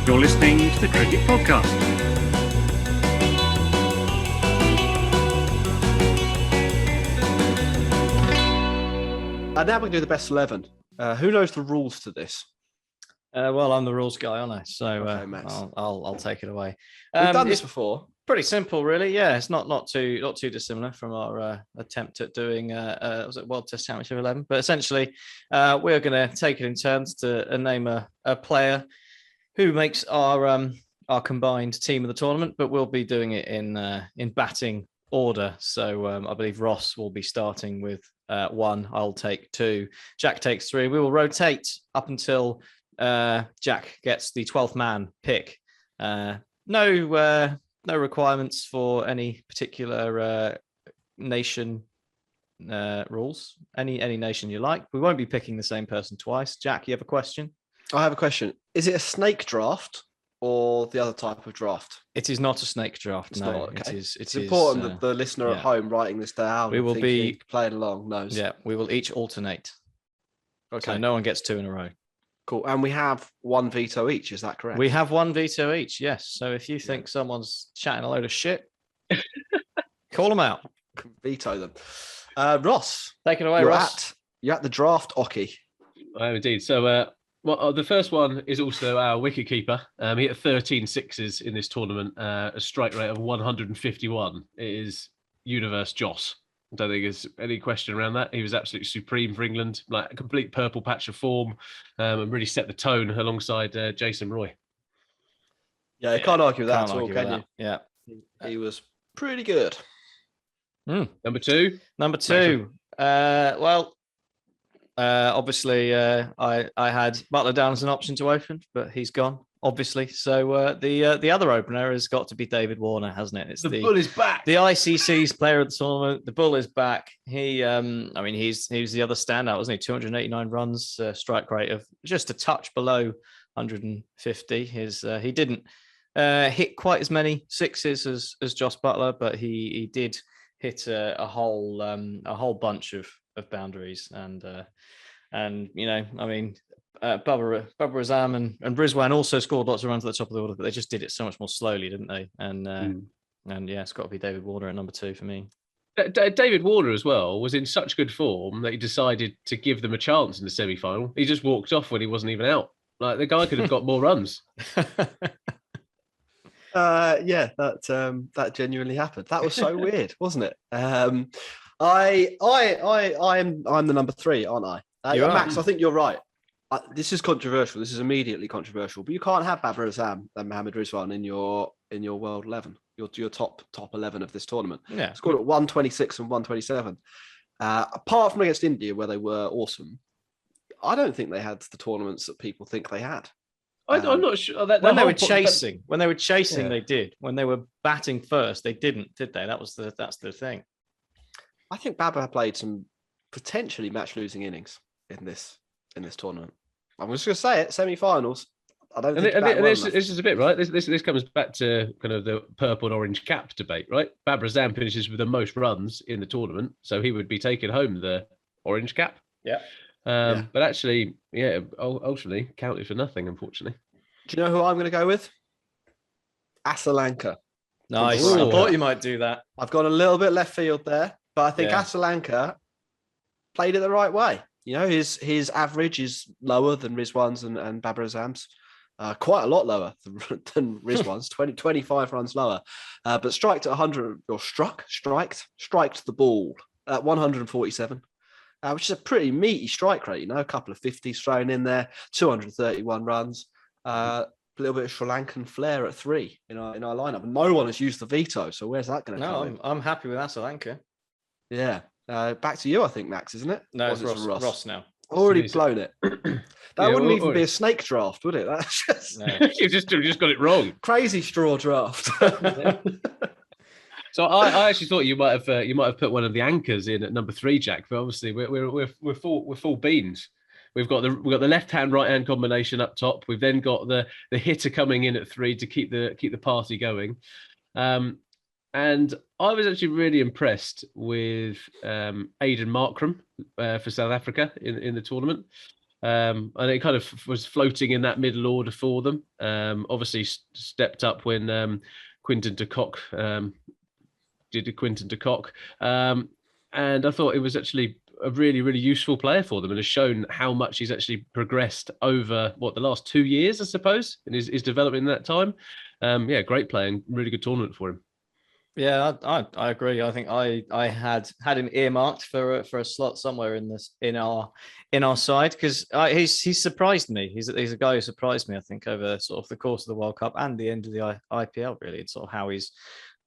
You're listening to the Cricket Podcast. Now we're going to do the best 11. Who knows the rules to this? Well, I'm the rules guy, aren't I? So Okay, Max. I'll take it away. We've done this before. Pretty simple, really. Yeah, it's not too dissimilar from our attempt at doing was it World Test Championship 11? But essentially, we're going to take it in turns to name a player who makes our combined team of the tournament. But we'll be doing it in batting order. So I believe Ross will be starting with 1. I'll take 2. Jack takes 3. We will rotate up until Jack gets the 12th man pick. No requirements for any particular nation rules. Any nation you like. We won't be picking the same person twice. Jack, you have a question? I have a question. Is it a snake draft or the other type of draft? It is not a snake draft. It's no, not, okay. It's important that the listener at home writing this down. We will be playing along. Knows. Yeah, we will each alternate. Okay. So no one gets 2 in a row. Cool. And we have 1 veto each. Is that correct? We have 1 veto each. Yes. So if you think someone's chatting a load of shit, call them out. Veto them. Ross, take it away, Ross. You're at the draft, Oki. I am indeed. So, the first one is also our wicketkeeper. He hit 13 sixes in this tournament, a strike rate of 151. It is Universe Joss. I don't think there's any question around that. He was absolutely supreme for England, like a complete purple patch of form, and really set the tone alongside Jason Roy. Yeah, you can't argue with that at all, can you? Yeah. He was pretty good. Number 2. Obviously, I had Butler down as an option to open, but he's gone, obviously. So the other opener has got to be David Warner, hasn't it? It's the Bull is back. The ICC's player of the tournament. The Bull is back. He was the other standout, wasn't he? 289 runs, strike rate of just a touch below 150. He didn't hit quite as many sixes as Joss Butler, but he did hit a whole bunch of boundaries, and Bubba Azam and Brisbane also scored lots of runs at the top of the order, but they just did it so much more slowly, didn't they? And it's got to be David Warner at number 2 for me. David Warner as well was in such good form that he decided to give them a chance in the semi-final. He just walked off when he wasn't even out. Like, the guy could have got more runs. That genuinely happened. That was so weird, wasn't it? I'm the number 3, aren't I? Max, I think you're right. This is controversial. This is immediately controversial. But you can't have Babar Azam and Mohammad Rizwan in your World 11. Your top 11 of this tournament. Yeah, scored at 126 and 127. Apart from against India, where they were awesome, I don't think they had the tournaments that people think they had. I'm not sure that when they were chasing, they did. When they were batting first, they didn't, did they? That's the thing. I think Babar played some potentially match-losing innings in this tournament. I'm just going to say it: semi-finals. I don't think. This is a bit right. This comes back to kind of the purple and orange cap debate, right? Babar Azam finishes with the most runs in the tournament, so he would be taking home the orange cap. Yeah. But actually, ultimately counted for nothing, unfortunately. Do you know who I'm going to go with? Asalanka. Nice. I thought you might do that. I've gone a little bit left field there, but I think Asalanka played it the right way. You know, his average is lower than Rizwan's and Babar Azam's. Quite a lot lower than Rizwan's, 25 runs lower. But striked at 100, or striked the ball at 147. Which is a pretty meaty strike rate, a couple of 50s thrown in there, 231 runs, a little bit of Sri Lankan flair at 3 in our lineup. No one has used the veto, so where's that going to come in? I'm happy with Asalanka. Yeah. Back to you, I think, Max, isn't it? No, it's Ross now. Already blown it. That wouldn't even be a snake draft, would it? That's just... No. You've just got it wrong. Crazy straw draft. So I actually thought you might have put one of the anchors in at number 3, Jack. But obviously we're full beans. We've got the left hand right hand combination up top. We've then got the hitter coming in at 3 to keep the party going. And I was actually really impressed with Aidan Markram for South Africa in the tournament. and it kind of was floating in that middle order for them. Obviously stepped up when Quinton de Kock did a Quinton de Kock, and I thought it was actually a really, really useful player for them, and has shown how much he's actually progressed over the last 2 years, I suppose, and his development in that time. Great player and really good tournament for him. Yeah, I agree. I think I had him earmarked for a slot somewhere in our side, because he's surprised me. He's a guy who surprised me, I think, over sort of the course of the World Cup and the end of the IPL. Really, it's sort of how he's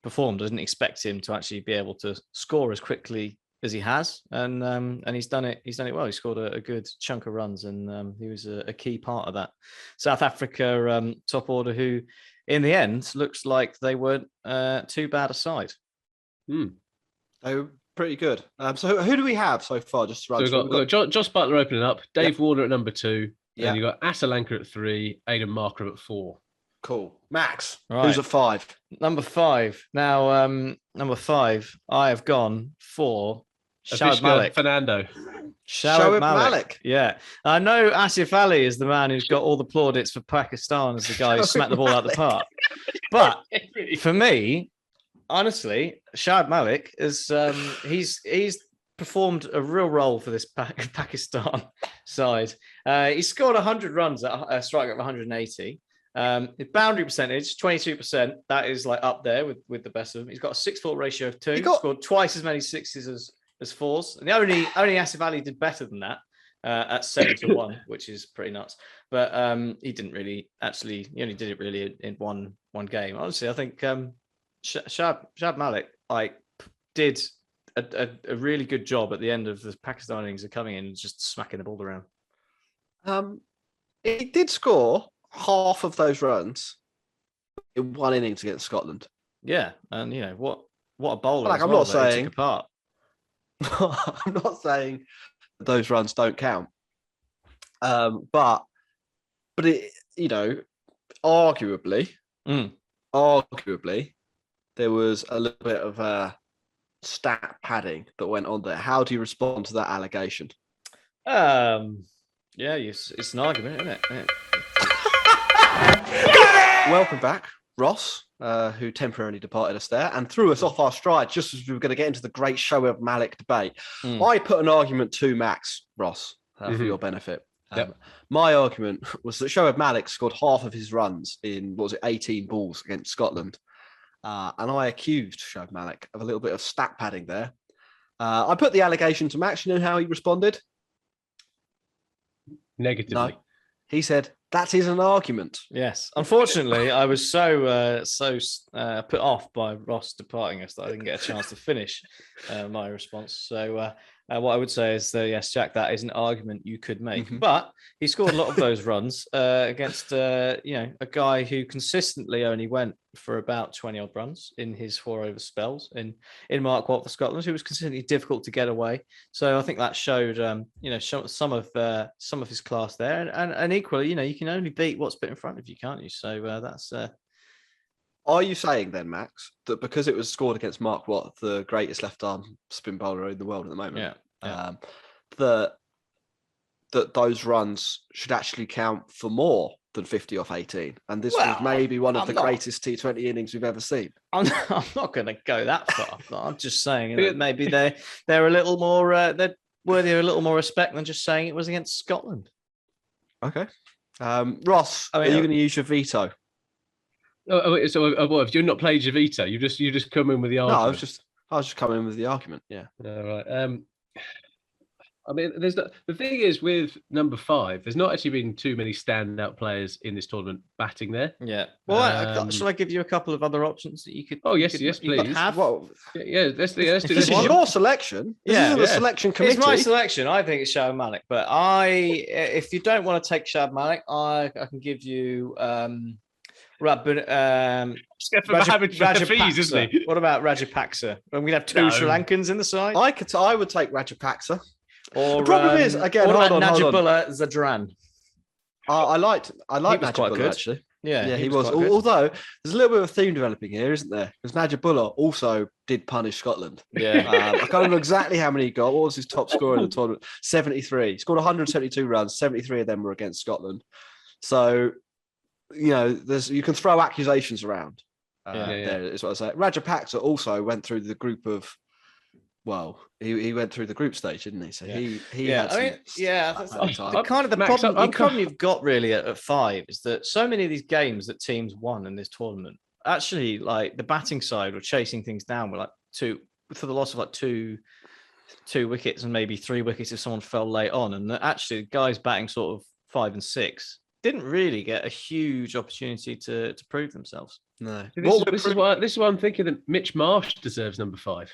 performed. I didn't expect him to actually be able to score as quickly as he has, and he's done it. He's done it well. He scored a good chunk of runs, and he was a key part of that South Africa top order, who, in the end, looks like they weren't too bad a side. They were pretty good. So who do we have so far? Just to run so we've got Josh Butler opening up, Dave Warner at number 2, and you've got Asalanka at 3, Aidan Markram at 4. Cool. Max, Right. Who's at 5? Number 5. Now, number 5, I have gone for Shoaib Malik. Fernando. Shoaib Malik. Yeah. I know Asif Ali is the man who's got all the plaudits for Pakistan as the guy who smacked the ball out of the park. But for me, honestly, Shoaib Malik is he's performed a real role for this Pakistan side. He scored 100 runs at a strike rate of 180. His boundary percentage, 22%. That is like up there with the best of them. He's got a 6-4 ratio of 2. He scored twice as many sixes as 4s. And the only Asif Ali did better than that at 7-1, which is pretty nuts. But he didn't really he only did it really in one game. Honestly, I think Shoaib Malik did a really good job at the end of the Pakistan innings of coming in and just smacking the ball around. He did score half of those runs in one innings against Scotland. Yeah, and what a bowler! I'm not saying apart. I'm not saying those runs don't count, but it arguably, there was a little bit of stat padding that went on there. How do you respond to that allegation? It's an argument, isn't it? Welcome back, Ross, who temporarily departed us there and threw us off our stride just as we were going to get into the great Shoaib Malik debate. I put an argument to Max, Ross, for your benefit. My argument was that Shoaib Malik scored half of his runs in, 18 balls against Scotland. And I accused Shoaib Malik of a little bit of stat padding there. I put the allegation to Max. You know how he responded? Negatively. No. He said, that is an argument. Yes. Unfortunately, I was so put off by Ross departing us that I didn't get a chance to finish my response. So what I would say is that, yes, Jack, that is an argument you could make. But he scored a lot of those runs against a guy who consistently only went for about 20 odd runs in his 4-over spells in Mark Watt for Scotland, who was consistently difficult to get away. So I think that showed some of his class there, and equally, you can only beat what's put in front of you, can't you? So that's. Are you saying then, Max, that because it was scored against Mark Watt, the greatest left-arm spin bowler in the world at the moment, that those runs should actually count for more than 50 off 18? And this was maybe one of the greatest T20 innings we've ever seen. I'm not going to go that far. I'm just saying that maybe they're a little more they're worthy of a little more respect than just saying it was against Scotland. Okay, Ross, are you going to use your veto? So, have you not played your veto? You just come in with the argument. No, I was just coming in with the argument. Yeah. All right. I mean, the thing is with number 5, there's not actually been too many standout players in this tournament batting there. Yeah. Well, shall I give you a couple of other options that you could? Oh yes, please. Well, let's do this. This is your selection. This isn't the selection committee. It's my selection. I think it's Shoaib Malik. But if you don't want to take Shoaib Malik, I can give you. Rajapaksa. Isn't he? What about Rajapaksa? When we have 2 Sri Lankans in the side, I would take Rajapaksa. Or the problem is, again, what hold about on. Najibullah Zadran? I like Najibullah quite good actually. Yeah, he was. quite good. Although there's a little bit of a theme developing here, isn't there? Because Najibullah also did punish Scotland. Yeah. I can't remember exactly how many he got. What was his top score in the tournament? 73. He scored 172 runs. 73 of them were against Scotland. So, you can throw accusations around. There is what I say. Rajapaksa also went through the group of. Well, he went through the group stage, didn't he? So he yeah. had The problem you've got really at 5 is that so many of these games that teams won in this tournament, actually, like the batting side were chasing things down with for the loss of like two wickets and maybe 3 wickets if someone fell late on, and actually the guys batting sort of 5 and 6 didn't really get a huge opportunity to prove themselves. No. This is why I'm thinking that Mitch Marsh deserves number 5.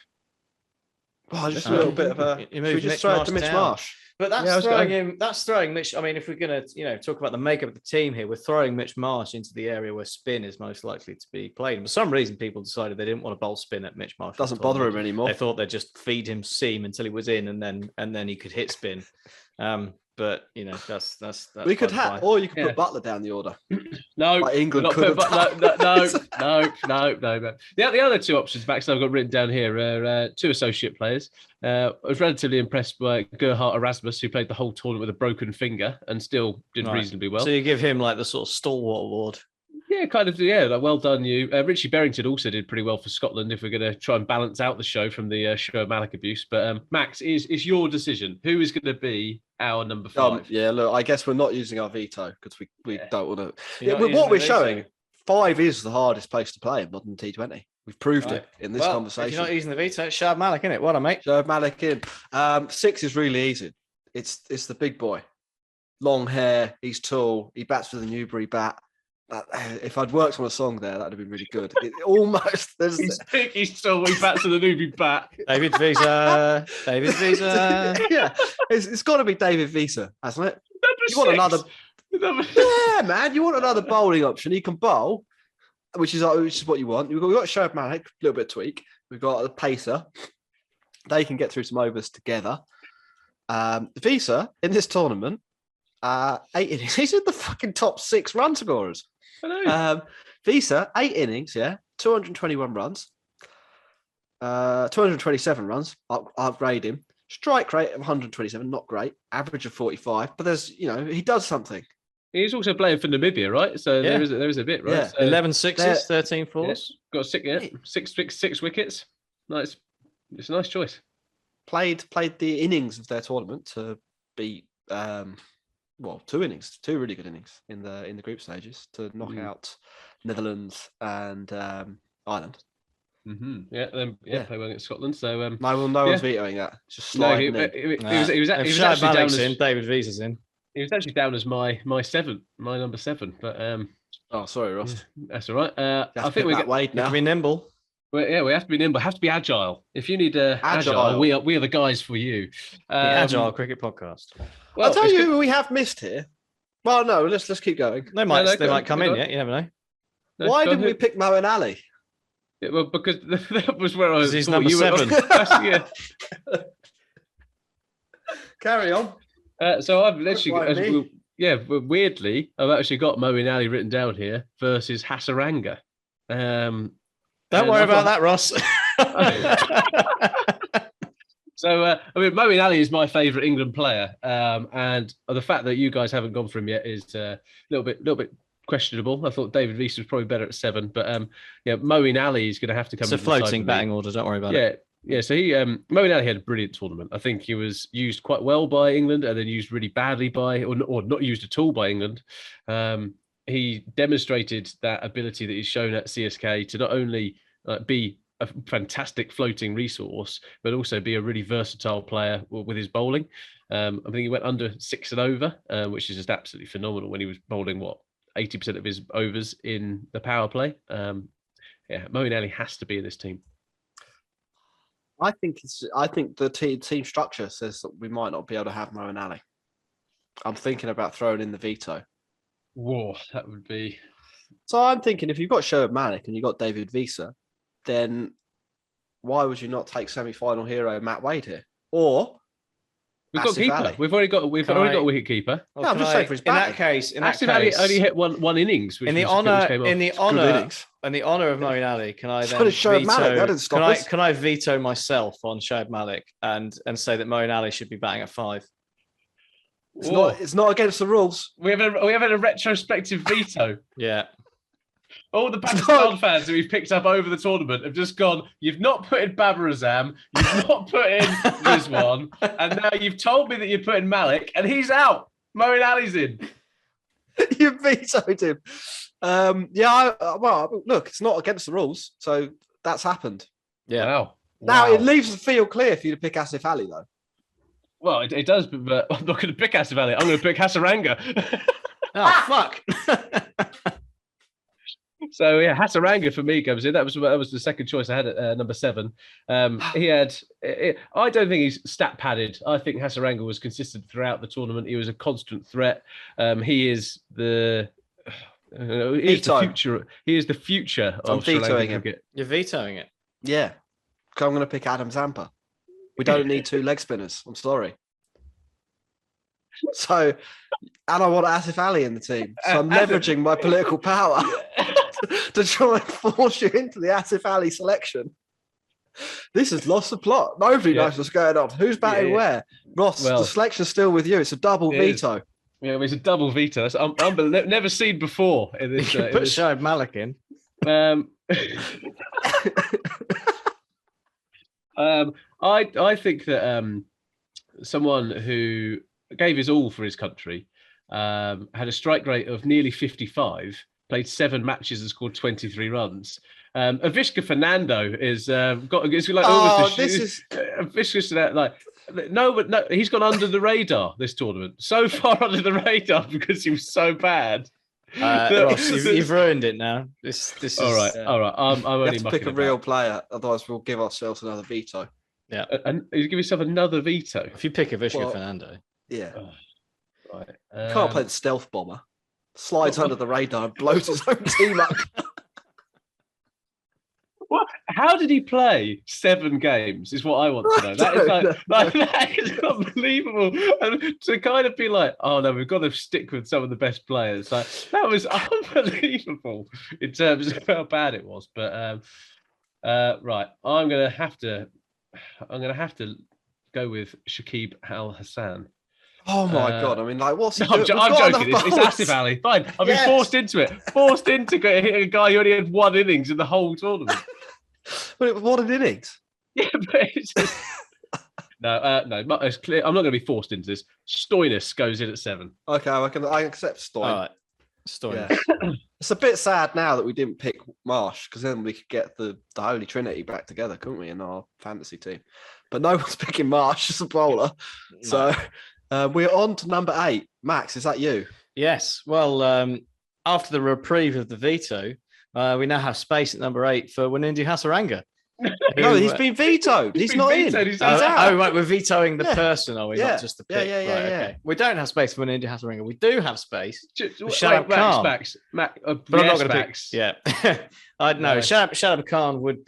Well, just a little bit of a. Should we just throw it to Mitch Marsh? But that's throwing him. That's throwing Mitch. I mean, if we're going to, talk about the makeup of the team here, we're throwing Mitch Marsh into the area where spin is most likely to be played. And for some reason, people decided they didn't want to bowl spin at Mitch Marsh. Doesn't bother him anymore. They thought they'd just feed him seam until he was in, and then he could hit spin. But that's we could have, or you could put Butler down the order. No, like England could have. No. The other 2 options, Max, I've got written down here are 2 associate players. I was relatively impressed by Gerhard Erasmus, who played the whole tournament with a broken finger and still did reasonably well. So you give him like the sort of stalwart award. Yeah, kind of. Yeah, like, well done, you. Richie Berrington also did pretty well for Scotland. If we're going to try and balance out the show from the Shoaib Malik abuse, but Max, is your decision who is going to be our number 5? Yeah, look, I guess we're not using our veto because we don't want to. What we're showing, 5 is the hardest place to play in modern T20. We've proved it in this conversation. If you're not using the veto, it's Shoaib Malik, isn't it? What a mate. Shoaib Malik in. 6 is really easy. It's the big boy, long hair. He's tall. He bats with a Newbury bat. If I'd worked on a song there, that'd have been really good. He's big, he's tall, he bats with a Newbie bat. David Visa. Yeah, it's got to be David Visa, hasn't it? You want another? Yeah, man, you want another bowling option. He can bowl, which is what you want. We've got Shoaib Malik, a little bit of tweak. We've got a pacer. They can get through some overs together. Visa in this tournament, 8 innings. He's in the fucking top 6 run scorers. I know. Visa, 8 innings, 221 runs, 227 runs. I'll grade him. Strike rate of 127, not great. Average of 45, but there's, he does something. He's also playing for Namibia, right? So there is a bit, right? Yeah. So 11 sixes, 13 fours. Yeah. Got 6 wickets. Nice. It's a nice choice. Played the innings of their tournament to beat 2 innings, 2 really good innings in the group stages to knock out Netherlands and Ireland. Mm-hmm. Yeah, play well against Scotland. So no one's vetoing that. Just sliding in. He was actually down as David Visa's in. He was actually down as my number 7. But sorry, Ross. That's all right. I think we get Wade now. To be nimble. Well, we have to be nimble. Have to be agile. If you need agile, we are the guys for you. The Agile Cricket Podcast. Well, I'll tell you who we have missed here. Well, no, let's keep going. They might come in. Yeah, you never know. No, why didn't we pick Moeen Ali? Yeah, well, because that was where I was. He's number 7. Carry on. So I've literally, weirdly, I've actually got Moeen Ali written down here versus Hasaranga. Don't worry about that, Ross. So, Moeen Ali is my favourite England player, and the fact that you guys haven't gone for him yet is a little bit questionable. I thought David Rees was probably better at 7, but Moeen Ali is going to have to come. It's a floating batting order. Don't worry about it. Yeah. So Moeen Ali had a brilliant tournament. I think he was used quite well by England, and then used really badly or not used at all by England. He demonstrated that ability that he's shown at CSK to not only be a fantastic floating resource, but also be a really versatile player with his bowling. I think he went under 6 and over, which is just absolutely phenomenal when he was bowling 80% of his overs in the power play. Moeen Ali has to be in this team. I think the team structure says that we might not be able to have Moeen Ali. I'm thinking about throwing in the veto. Whoa, that would be. So I'm thinking if you've got Shoaib Malik and you've got David Visa, then why would you not take semi-final hero Matt Wade here? Or We've got Asif keeper. Ali. We've already got a wicket keeper. Well, No, I'm can just saying for his in that batting. case, Asif Ali only hit one innings, which in the which honor, came off. in the Good honor, innings. in the honor of Moeen Ali, can I So then did Shoaib Malik. That didn't stop us. can I veto myself on Shoaib Malik and say that Moeen Ali should be batting at 5? It's not against the rules. We have a retrospective veto. Yeah. All the Pakistan fans that we've picked up over the tournament have just gone, you've not put in Babar Azam, you've not put in Rizwan, and now you've told me that you're putting Malik, and he's out. Moeen Ali's in. You vetoed him. Well, look, it's not against the rules, so that's happened. Yeah. Wow. Now, it leaves the field clear for you to pick Asif Ali, though. Well, it does, but I'm not going to pick Asif Ali. I'm going to pick Hasaranga. Oh, fuck. So yeah, Hasaranga for me comes in. That was the second choice I had at number 7. He had. I don't think he's stat padded. I think Hasaranga was consistent throughout the tournament. He was a constant threat. He is the. He is the future. He is the future of Sri Lankan cricket. You're vetoing it. Yeah. I'm going to pick Adam Zampa. We don't need 2 leg spinners. I'm sorry. So, and I want Asif Ali in the team. So I'm leveraging my political power to try and force you into the Asif Ali selection. This has lost the plot. Nobody knows what's going on. Who's batting where? Ross, the selection's still with you. It's a double veto. Yeah, it's a double veto. That's never seen before in this. You put Shoaib Malik in. I think that someone who gave his all for his country, had a strike rate of nearly 55, played 7 matches and scored 23 runs. Avishka Fernando is got. It's like Avishka, like no, he's gone under the radar this tournament. So far under the radar because he was so bad. Ross, you've ruined it now. This is all right. I'm only have to pick a real player, otherwise we'll give ourselves another veto. Yeah, and you give yourself another veto if you pick Avishka Fernando. Yeah, right. Can't play the stealth bomber. Slides under the radar and blows his own team up. What? How did he play 7 games? Is what I want to know. That is unbelievable. And to kind of be like, oh no, we've got to stick with some of the best players. Like that was unbelievable in terms of how bad it was. But right, I'm gonna have to go with Shakib Al Hassan. Oh my god! I mean, like, what's he I'm doing? joking. It's Asif Ali. Fine. I've been forced into it. Forced into hit a guy who only had 1 innings in the whole tournament. But it was what an innings. Yeah, but it's just... no. It's clear. I'm not going to be forced into this. Stoinis goes in at 7. Okay, I accept Stoin. All right, Stoinis. Yeah. It's a bit sad now that we didn't pick Marsh, because then we could get the Holy Trinity back together, couldn't we, in our fantasy team? But no one's picking Marsh as a bowler, so. We're on to number 8. Max, is that you? Yes. Well, after the reprieve of the veto, we now have space at number 8 for Wanindi Hasaranga. No, he's been vetoed. He's not in. He's out. Oh, right. We're vetoing the person, are we? Not just the pick. Yeah. Okay. We don't have space for Wanindi Hasaranga. We do have space. Shadab Khan. Max. But I'm not going to pick. Max. Yeah. I know. Shadab Khan would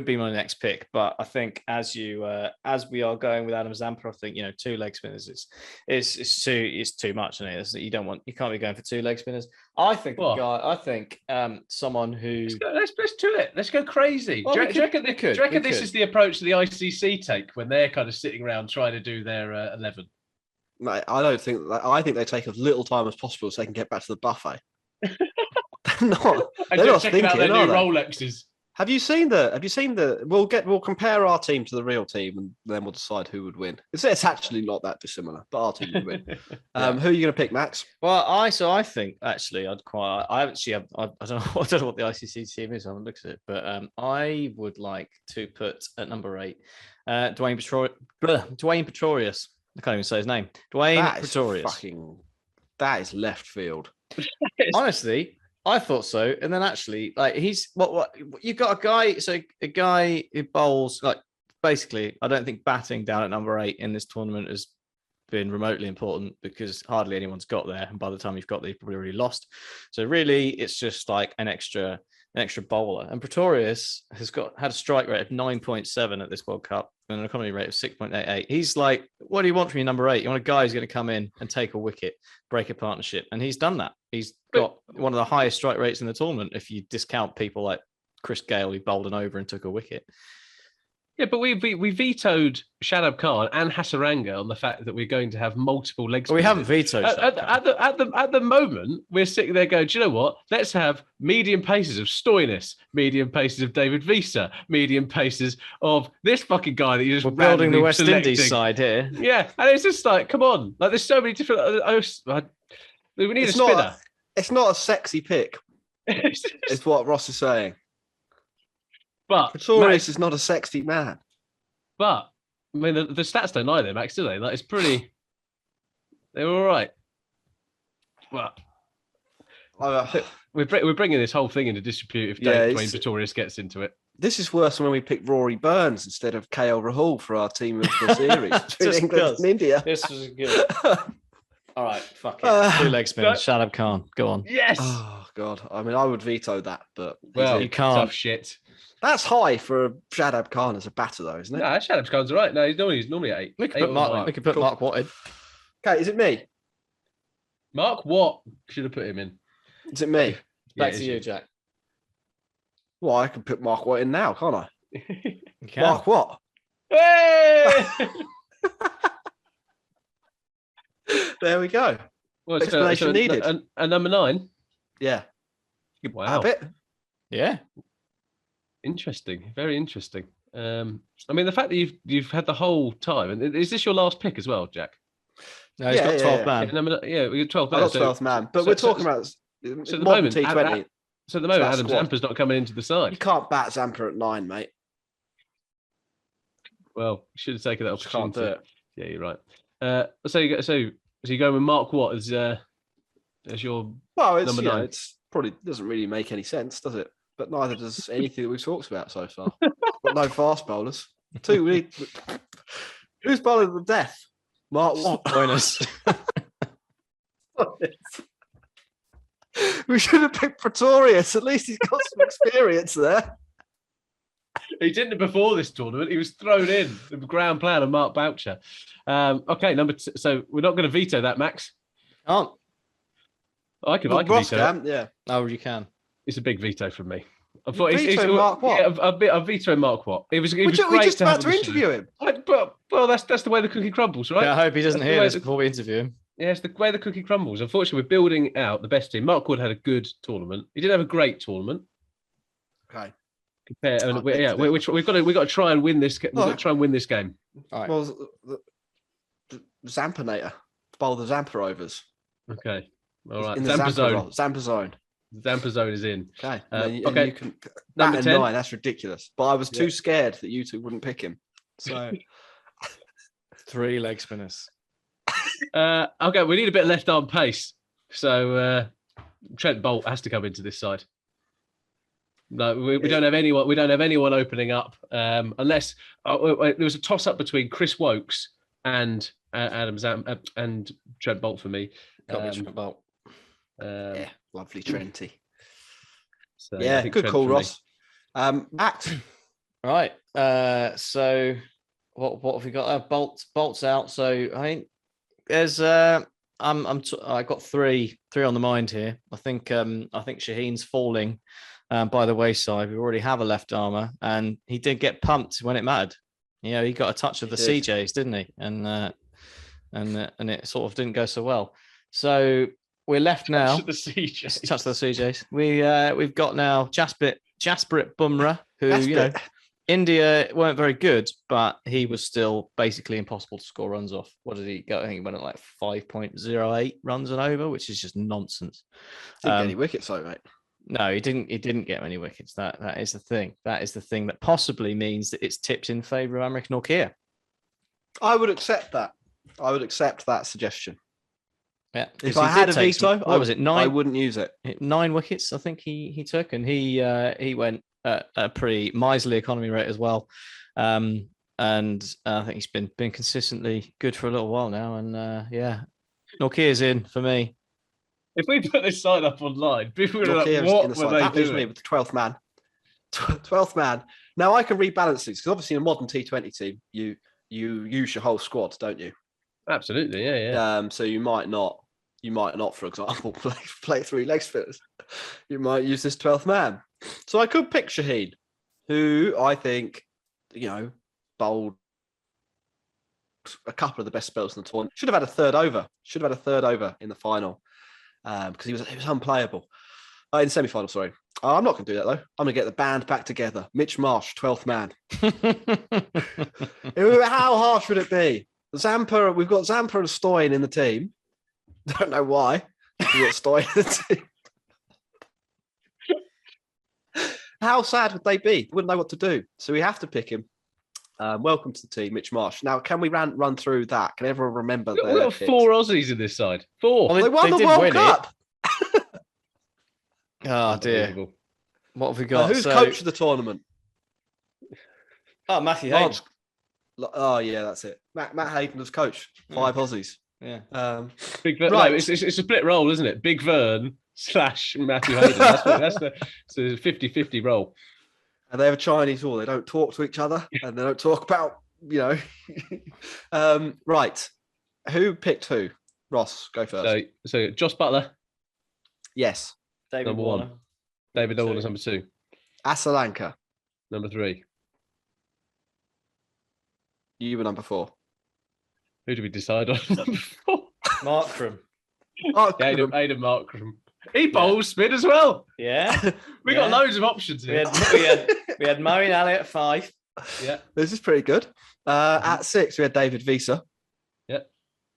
be my next pick, but I think as we are going with Adam Zampa, I think 2 leg spinners it's too much, isn't it? You can't be going for 2 leg spinners. I think someone who let's do it. Let's go crazy. Well, do you reckon this is the approach the ICC take when they're kind of sitting around trying to do their 11? Mate, I don't think that. I think they take as little time as possible so they can get back to the buffet. They're not checking out their new are they? Rolexes. Have you seen the? We'll compare our team to the real team, and then we'll decide who would win. It's actually not that dissimilar, but our team would win. Who are you going to pick, Max? Well, I think actually I don't know what the ICC team is. I haven't looked at it, but I would like to put at number 8 Dwayne Pretorius. I can't even say his name. Dwayne Pretorius. That is left field. Honestly. I thought so, and then actually, like he's what you've got a guy who bowls like basically. I don't think batting down at number 8 in this tournament has been remotely important because hardly anyone's got there, and by the time you've got there, you've probably already lost. So really, it's just like an extra bowler. And Pretorius has had a strike rate of 9.7 at this World Cup and an economy rate of 6.88. He's like, what do you want from your number 8? You want a guy who's going to come in and take a wicket, break a partnership, and he's done that. He's got one of the highest strike rates in the tournament if you discount people like Chris Gale, who bowled an over and took a wicket. Yeah, but we vetoed Shadab Khan and Hasaranga on the fact that we're going to have multiple leg spinners. We haven't vetoed at the moment. We're sitting there going, do you know what? Let's have medium paces of Stoinis, medium paces of David Visa, medium paces of this fucking guy that you just building the West selecting. Indies side here. Yeah, and it's just like, come on, like there's so many different. We need a spinner. It's not a sexy pick. It's what Ross is saying. But Pretorius is not a sexy man. But I mean, the stats don't lie there, Max, do they? Like, it's pretty. They're all right. Well, we're bringing this whole thing into disrepute if Dwayne Pretorius gets into it. This is worse than when we picked Rory Burns instead of KL Rahul for our team of the series between England and India. This was good. All right, fuck it. 2 leg spinners. Shadab Khan. Go on. Yes. Oh God. I mean, I would veto that, but well, you can't. Tough shit. That's high for Shadab Khan as a batter, though, isn't it? No, Shadab Khan's all right. No, he's normally at 8. We could put Mark Watt in. Okay, is it me? Mark Watt should have put him in. Is it me? Back to you, Jack. Well, I can put Mark Watt in now, can't I? You can. Mark Watt. Hey! There we go. Well, Explanation needed. And number 9. Yeah. Wow. Habit. Yeah. Interesting. Very interesting. I mean, the fact that you've had the whole time, and is this your last pick as well, Jack? No, he's got 12 man. Yeah, we got 12 man. I got 12th man, but we're talking about at the moment T20. So at the moment, Adam Zampa's not coming into the side. You can't bat Zampa at 9, mate. Well, you should have taken that opportunity. Can't do it. Yeah, you're right. So you go with Mark Watt as your number 9. It's probably doesn't really make any sense, does it? But neither does anything that we've talked about so far. But no fast bowlers. Who's bowling the death? Mark Watt. Bonus. We should have picked Pretorius. At least he's got some experience there. He didn't before this tournament. He was thrown in the ground plan of Mark Boucher. Okay, number 2. So we're not going to veto that, Max. Can't. I can Ross veto can, it. yeah. Oh, you can. It's a big veto from me. Veto Mark Watt? Yeah, I'm vetoing Mark Watt. It was We're great just to have about to interview him. Well, that's the way the cookie crumbles, right? Yeah, I hope he doesn't hear this before we interview him. Yeah, it's the way the cookie crumbles. Unfortunately, we're building out the best team. Mark Wood had a good tournament. He didn't have a great tournament. Okay. We've got to try and win this. We've got to try and win this game. All right. Well, the Zampanator. Bowl the Zampa overs. Okay. All right. In the Zampa zone. Zampa zone. Zampa zone is in. Okay. Okay. You can, Number 10. 9, that's ridiculous. But I was too scared that you two wouldn't pick him. So 3 leg spinners. Okay, we need a bit of left arm pace. So Trent Bolt has to come into this side. No, we don't have anyone. We don't have anyone opening up unless there was a toss up between Chris Wokes and Adam and Trent Bolt for me. Trent Bolt. yeah, lovely Trenty. So Yeah, good Trent call, for me. Ross. Max. Right. So what have we got? Bolts out. So I think there's I got three on the mind here. I think Shaheen's falling by the wayside. We already have a left armour, and he did get pumped when it mattered. You know, he got a touch of the CJs, didn't he? And it sort of didn't go so well. So we're left now. Touch of the CJs. Touch of the CJs. We've got now Jasprit Bumrah, who you know. India weren't very good, but he was still basically impossible to score runs off. What did he go? I think he went at like 5.08 runs and over, which is just nonsense. Didn't get any wickets, though, mate. No, he didn't get many wickets. That is the thing. That is the thing that possibly means that it's tipped in favour of Amrik Nortje. I would accept that. I would accept that suggestion. Yeah. If I had a veto, what was it? 9. I wouldn't use it. 9 wickets, I think he took, and he went at a pretty miserly economy rate as well. and I think he's been consistently good for a little while now. And Norkia's in for me. If we put this side up online, people are like, Norkia's what in the were side. they That leaves doing? me with the 12th man. 12th man. Now I can rebalance these because obviously in a modern T20 team, you use your whole squad, don't you? Absolutely, yeah. So you might not, for example, play 3 leg spinners. You might use this 12th man. So I could pick Shaheen, who I think, bowled a couple of the best spells in the tournament. Should have had a third over in the final because he was unplayable. In the semi-final, sorry. I'm not going to do that, though. I'm going to get the band back together. Mitch Marsh, 12th man. How harsh would it be? Zampa, we've got Zampa and Stoyan in the team. Don't know why. We've got Stoyan in the team. How sad would they be? Wouldn't know what to do. So we have to pick him. Welcome to the team, Mitch Marsh. Now, can we run through that? Can everyone remember? We've got 4 Aussies in this side. 4. Well, They won the did World win Cup. Oh dear. What have we got? Who's coach of the tournament? Oh, Matthew Hayden. Oh yeah, that's it. Matt Hayden was coach. 5 Aussies. Yeah. Big Vern, right. no, it's a split role, isn't it? Big Vern / Matthew Hayden. That's the 50-50 role. And they have a Chinese wall. They don't talk to each other, and they don't talk about right. Who picked who? Ross, go first. So Josh Butler, Yes. David number Warner. 1. David Warner, number 2. Asalanka, Number 3. you were number 4. Who did we decide on? Number 4. Markram. Aidan Markram. He bowls spin as well. Yeah. We got loads of options We here. had Murray and Ali at 5. Yeah. This is pretty good. At 6, we had David Visa.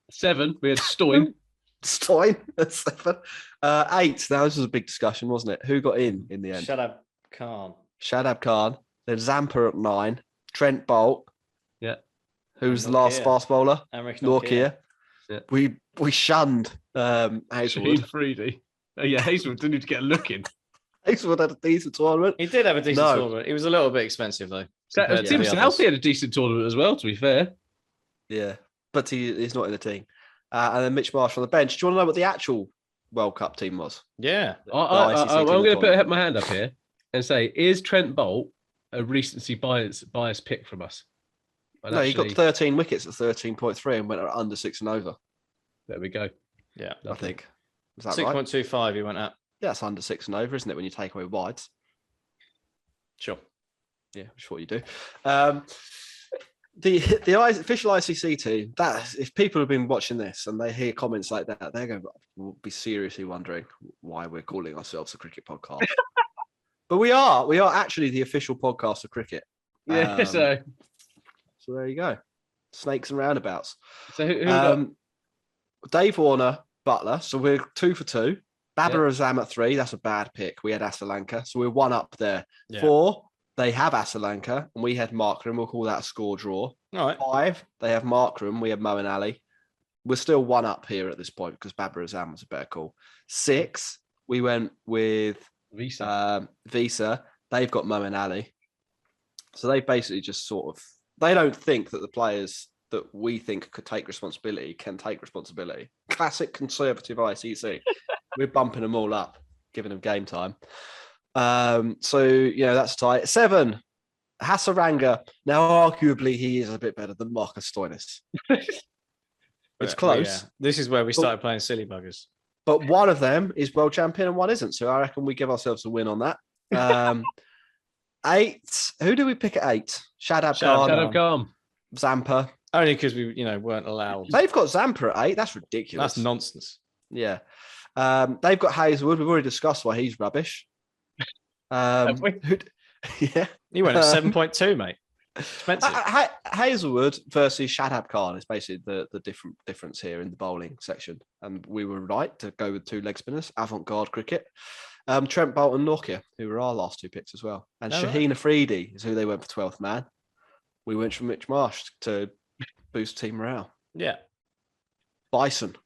7, we had Stoyan. Stoyan at 7. 8, now this was a big discussion, wasn't it? Who got in the end? Shut up, Khan. Shadab Khan. Then Zampa at 9. Trent Bolt. Yeah. Who's the Norkia. last fast bowler? Emmerich Norkia. Yeah. We shunned Hazelwood. Shaheen Freedy. Oh, yeah, Hazelwood didn't need to get a look in. Hazelwood had a decent tournament. He did have a decent No. tournament. He was a little bit expensive though. compared to Tim the others. Southey had a decent tournament as well, to be fair. Yeah, but he's not in the team. And then Mitch Marsh on the bench. Do you want to know what the actual World Cup team was? Yeah. ICC I'm team going to tournament. put my hand up here and say, is Trent Bolt a recency bias pick from us? No, he got 13 wickets at 13.3 and went under 6 and over, There we go. Yeah. I think. Is that right? 6.25 he went at. Yeah, it's under 6 and over, isn't it, when you take away wides? Sure. Yeah, which is what you do. The official ICC team, that if people have been watching this and they hear comments like that, they're going to be seriously wondering why we're calling ourselves a cricket podcast. But we are actually the official podcast of cricket. Yeah, so there you go. Snakes and roundabouts. who got? Dave Warner, Butler. So we're 2 for 2. Babar Azam at 3. That's a bad pick. We had Asalanka. So we're 1 up there. Yeah. 4, they have Asalanka. And we had Markram. We'll call that a score draw. All right. 5, they have Markram. We have Mo and Ali. We're still 1 up here at this point because Babar Azam was a better call. 6, we went with Visa. Visa. They've got Mo and Ali. So they basically just sort of, they don't think that the players that we think could take responsibility can take responsibility. Classic conservative ICC. We're bumping them all up, giving them game time. So, that's tight. 7, Hasaranga. Now, arguably, he is a bit better than Marcus Stoinis. It's close. Yeah. This is where we started playing silly buggers. But one of them is world champion and one isn't. So I reckon we give ourselves a win on that. 8, who do we pick at 8? Shadab Khan, Shadab Khan. Zampa. Only because we, weren't allowed. They've got Zampa at 8. That's ridiculous. That's nonsense. Yeah. They've got Hazelwood. We've already discussed why he's rubbish. Have we? Yeah. He went at 7.2, mate. Expensive. Hazelwood versus Shadab Khan is basically the difference here in the bowling section. And we were right to go with 2 leg spinners, avant-garde cricket. Trent Bolt and Norkia, who were our last 2 picks as well. And Shaheen Afridi is who they went for 12th man. We went for Mitch Marsh to boost team morale. Yeah. Bison.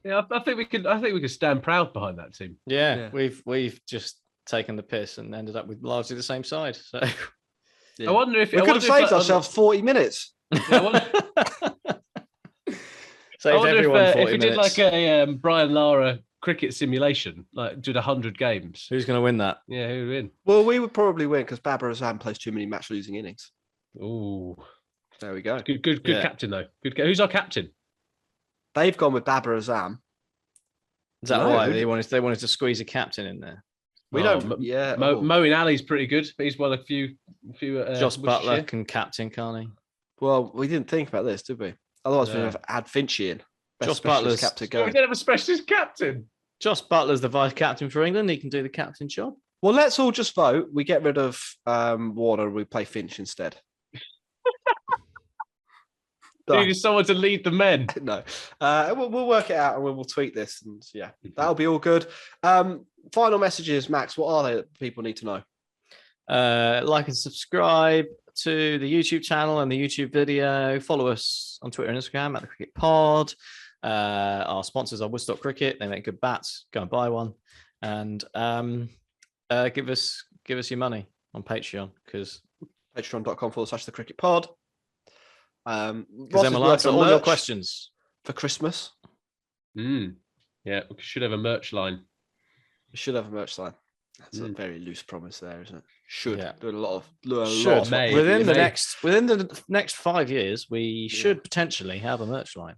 Yeah, I think we could stand proud behind that team. Yeah. We've just taken the piss and ended up with largely the same side. So I wonder if we could have saved ourselves 40 minutes. Yeah, I wonder, Saved everyone 40 if we did minutes. like a Brian Lara cricket simulation, like did 100 games. Who's going to win that? Yeah, who would win? Well, we would probably win because Babar Azam plays too many match-losing innings. Ooh, There we go. good captain though. Who's our captain? They've gone with Babar Azam. Is that No. why they wanted to squeeze a captain in there? We don't. Yeah. Moeen Ali's pretty good, but he's won a few. Joss Butler can captain, can't he? Well, we didn't think about this, did we? Otherwise, we'd No. have had Finchy in. Best Joss specialist Butler's- captain We going. didn't have a specialist captain. Joss Butler's the vice captain for England. He can do the captain job. Well, let's all just vote. We get rid of Warner. We play Finch instead. Needed someone to lead the men. No, we'll work it out and we'll tweak this, and yeah, that'll be all good. Final messages, Max. What are they that people need to know? Like and subscribe to the YouTube channel and the YouTube video. Follow us on Twitter and Instagram at the Cricket Pod. Our sponsors are Woodstock Cricket. They make good bats. Go and buy one, and give us your money on Patreon, because Patreon.com/the Cricket Pod. then we'll answer all your questions for Christmas. Yeah, we should have a merch line. We should have a merch line. That's a very loose promise there, isn't it? Should. Yeah. Do a lot of May. within the May. next 5 years. We should potentially have a merch line.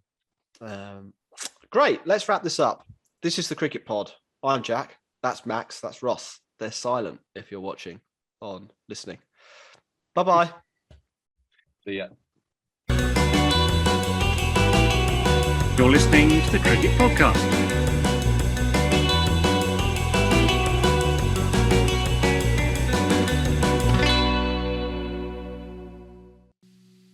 Great. Let's wrap this up. This is the Cricket Pod. I'm Jack. That's Max. That's Ross. They're silent if you're watching on listening. Bye-bye. See ya. You're listening to the Cricket Podcast.